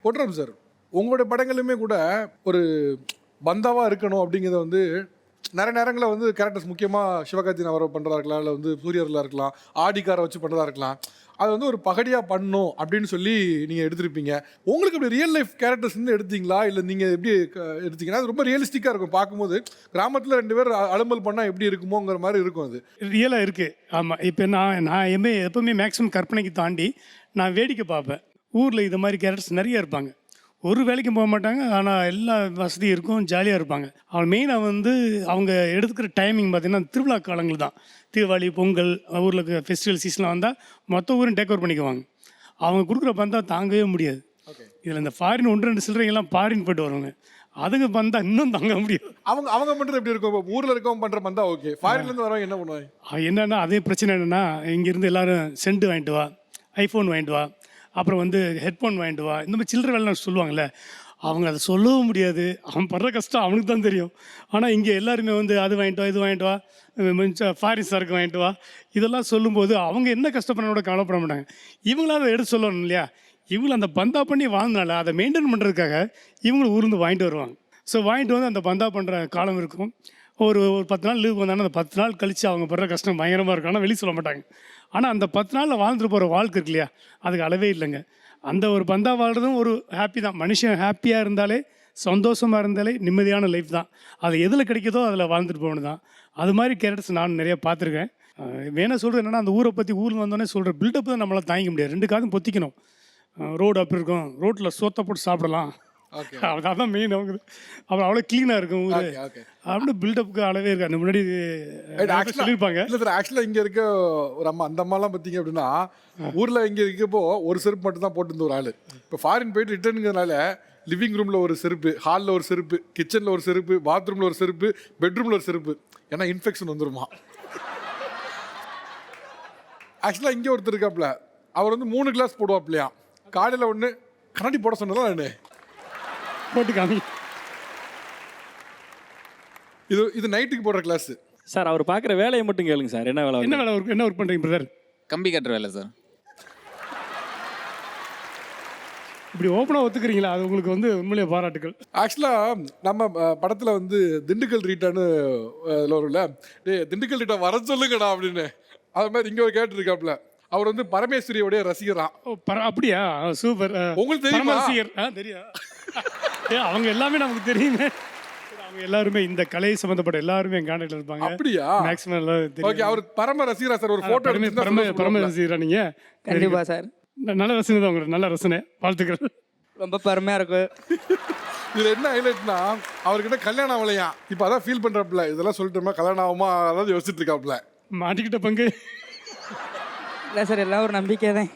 போட்டுறோம் சார். உங்களுடைய படங்களுமே கூட ஒரு பந்தாவா இருக்கணும் அப்படிங்கிறத வந்து நிறைய நேரங்களில் வந்து கேரக்டர்ஸ் முக்கியமாக சிவகார்த்திகேயன் அவரை பண்ணுறதா இருக்கலாம், இல்லை வந்து சூரியர்களாக இருக்கலாம், ஆடிக்காரை வச்சு பண்ணுறதா இருக்கலாம், அது வந்து ஒரு பகடியாக பண்ணணும் அப்படின்னு சொல்லி நீங்கள் எடுத்திருப்பீங்க. உங்களுக்கு அப்படி ரியல் லைஃப் கேரக்டர்ஸ் வந்து எடுத்தீங்களா, இல்லை நீங்கள் எப்படி எடுத்தீங்கன்னா அது ரொம்ப ரியலிஸ்டிக்காக இருக்கும் பார்க்கும்போது. கிராமத்தில் 2 பேர் அலும்பல் பண்ணால் எப்படி இருக்குமோங்கிற மாதிரி இருக்கும். அது ரியலாக இருக்குது. ஆமாம். இப்போ நான் எப்பவுமே மேக்ஸிமம் கற்பனைக்கு தாண்டி நான் வேடிக்கை பார்ப்பேன். ஊரில் இது மாதிரி கேரக்டர்ஸ் நிறைய இருப்பாங்க. ஒரு வேலைக்கும் போக மாட்டாங்க, ஆனால் எல்லா வசதியும் இருக்கும், ஜாலியாக இருப்பாங்க. அவங்க மெயினாக வந்து அவங்க எடுத்துக்கிற டைமிங் பார்த்திங்கன்னா திருவிழா காலங்கள் தான். தீபாவளி, பொங்கல், ஊரில் ஃபெஸ்டிவல் சீசன்லாம் வந்தால் மொத்த ஊரும் டேக் ஓவர் பண்ணிக்குவாங்க. அவங்க கொடுக்குற பந்தா தாங்கவே முடியாது. இதில் இந்த ஃபாரின் 1-2 சில்லறைங்கெல்லாம் ஃபாரின் போய்ட்டு வருவாங்க. அதுங்க பந்தா இன்னும் தாங்க முடியாது. அவங்க பண்ணுறது எப்படி இருக்கும்? இப்போ ஊரில் இருக்கவங்க பண்ணுற பந்தா ஓகே, ஃபாரின்லேருந்து வரவங்க என்ன பண்ணுவாங்க? என்னென்னா அதே பிரச்சனை என்னென்னா, இங்கேருந்து எல்லோரும் சென்ட் வாங்கிட்டு வா, ஐஃபோன் வாங்கிட்டு வா, அப்புறம் வந்து ஹெட்ஃபோன் வாங்கிட்டு வா, இந்த மாதிரி சில்லறை வேலை சொல்லுவாங்கள்ல. அவங்க அதை சொல்லவும் முடியாது. அவன் படுற கஷ்டம் அவனுக்கு தான் தெரியும். ஆனால் இங்கே எல்லாருமே வந்து அது வாங்கிட்டு வா, இது வாங்கிட்டு வா, ஃபாரின் சரக்கு வாங்கிட்டு வா, இதெல்லாம் சொல்லும்போது அவங்க என்ன கஷ்டப்படனோட கவலைப்பட மாட்டாங்க. இவங்களாம் அதை எடுத்து சொல்லணும் இல்லையா? இவங்களை அந்த பந்தா பண்ணி வாழ்ந்தனால அதை மெயின்டைன் பண்ணுறதுக்காக இவங்களும் ஊர்ந்து வாங்கிட்டு வருவாங்க. ஸோ வாங்கிட்டு வந்து அந்த பந்தா பண்ணுற காலம் இருக்கும். ஒரு 10 நாள் லீவுக்கு வந்தாங்கன்னா அந்த 10 நாள் கழித்து அவங்க படுற கஷ்டம் பயங்கரமாக இருக்கும். ஆனால் வெளியே சொல்ல மாட்டாங்க. ஆனால் அந்த 10 நாளில் வாழ்ந்துட்டு போகிற வாழ்க்கை இருக்கு இல்லையா, அதுக்கு அளவே இல்லைங்க. அந்த ஒரு பந்தா வாழ்கிறதும் ஒரு ஹாப்பி தான். மனுஷன் ஹாப்பியாக இருந்தாலே, சந்தோஷமாக இருந்தாலே நிம்மதியான லைஃப் தான். அது எதில் கிடைக்குதோ அதில் வாழ்ந்துட்டு போகணும் தான். அது மாதிரி கேரக்டர்ஸ் நான் நிறைய பார்த்துருக்கேன். வேணா சொல்கிறது என்னென்னா, அந்த ஊரை பற்றி ஊரில் வந்தோடனே சொல்கிற பில்டப் தான் நம்மளால் தாங்கிக்க முடியாது. 2 காதும் பொத்திக்கணும். ரோடு அப்படி இருக்கும், ரோட்டில் சோத்தை போட்டு சாப்பிடலாம், அதான் மெயின். அவங்க அப்புறம் அவ்வளோ க்ளீனாக இருக்கும் ஊர் அப்படின்னு பில்டப்புக்கு அளவே இருக்காது. முன்னாடி சொல்லியிருப்பாங்க. இல்லை சார், ஆக்சுவலாக இங்கே இருக்க ஒரு அம்மா, அந்த அம்மாலாம் பார்த்தீங்க அப்படின்னா ஊரில் இங்கே இருக்கப்போ ஒரு செருப்பு மட்டும் தான் போட்டு இருந்த ஒரு ஆள். இப்போ ஃபாரின் போயிட்டு ரிட்டர்னுங்கிறதுனால லிவிங் ரூமில் ஒரு செருப்பு, ஹாலில் ஒரு செருப்பு, கிச்சனில் ஒரு செருப்பு, பாத்ரூமில் ஒரு செருப்பு, பெட்ரூமில் ஒரு செருப்பு. ஏன்னா இன்ஃபெக்ஷன் வந்துருமா. ஆக்சுவலாக இங்கே ஒருத்தர் இருக்காப்புல, அவர் வந்து 3 கிளாஸ் போடுவாப்லையா. காலையில் ஒன்று கண்ணாடி போட சொன்னதான் நான் போட்டு காமி. இது நைட்டுக்கு போடுற கிளாஸ் சார். அவர் பார்க்குற வேலையை மட்டும் கேளுங்க சார். என்ன வேலை? என்ன ஒர்க் பண்ணுறீங்க பிரதர்? கம்பி கட்டுற வேலை சார். இப்படி ஓப்பனாக ஒத்துக்கிறீங்களா? அது உங்களுக்கு வந்து உண்மையிலே பாராட்டுகள். ஆக்சுவலாக நம்ம படத்தில் வந்து திண்டுக்கல் ரீட்டான்னு அதில் வரும்ல, திண்டுக்கல் ரீட்டா வர சொல்லுங்கடா அப்படின்னு. அது மாதிரி இங்கே ஒரு கேட்டு இருக்காப்புல, அவர் வந்து பரமேஸ்வரியோடைய ரசிகரான். அப்படியா? சூப்பர். உங்களுக்கு தெரியும்? ரசிகர் தெரியும். அவங்க எல்லாமே நமக்கு தெரியுமே. அவங்க எல்லாருமே இந்த கலை சம்பந்தப்பட்ட எல்லாருமே என் கான்டாக்ட்ல இருப்பாங்க. அப்படியா? மேக்ஸிமம் எல்லாரும் தெரியும். ஓகே, அவர் பரம ரசிகரா சார். ஒரு போட்டோ பரம ரசிகரா நீங்க? கண்டிப்பா சார். நல்ல ரசனை தான் உங்களுக்கு. நல்ல ரசனை, வாழ்த்துக்கள். ரொம்ப பெருமையா இருக்கு. இதுல என்ன ஹைலைட்னா, அவர்கிட்ட கல்யாணம் ஆகலையா. இப்போ அதான் ஃபீல் பண்றாப்ல, இதெல்லாம் சொல்லிட்டோமா கல்யாணம் ஆகுமா அதாவது யோசிச்சுட்டு இருக்காப்ல. மாட்டிக்கிட்ட பங்கு இல்லை சார், எல்லாம் ஒரு நம்பிக்கை தான்.